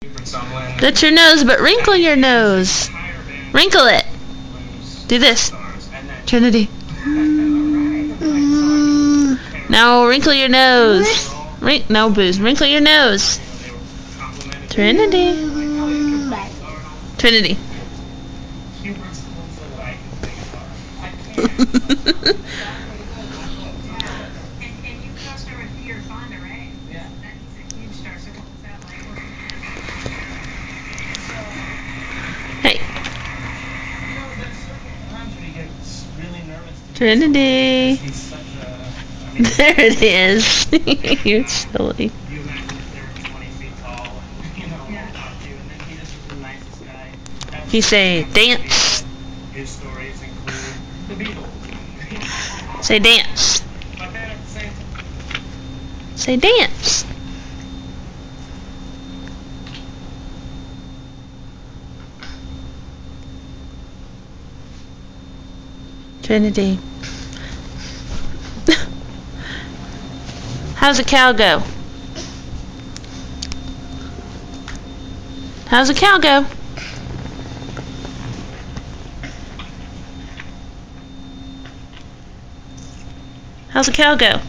That's your nose, but wrinkle your nose. Wrinkle it. Do this. Trinity. Now wrinkle your nose. No, Booze. Wrinkle your nose. Trinity. Trinity. Hey. Trinity. There it is. You're silly. You say dance. Say dance. Say dance. Trinity. How's a cow go? How's a cow go? How's a cow go?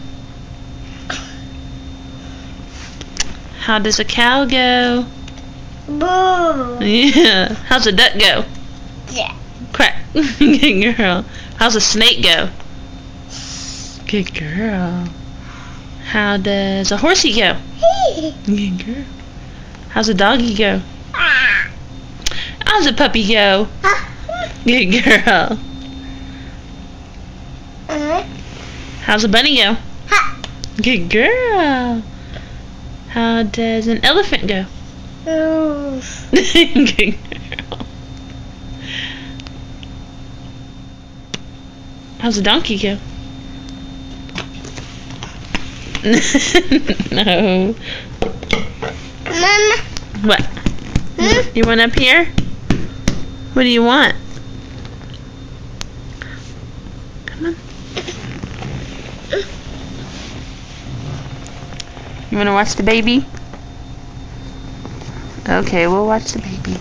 How does a cow go? Boo. Yeah. How's a duck go? Yeah. Quack. Good girl. How's a snake go? Good girl. How does a horsey go? Good girl. How's a doggy go? How's a puppy go? Good girl. How's a bunny go? Good girl. How does an elephant go? Good girl. How's a donkey go? No. Mama. What? You want up here? What do you want? Come on. You want to watch the baby? Okay, we'll watch the baby.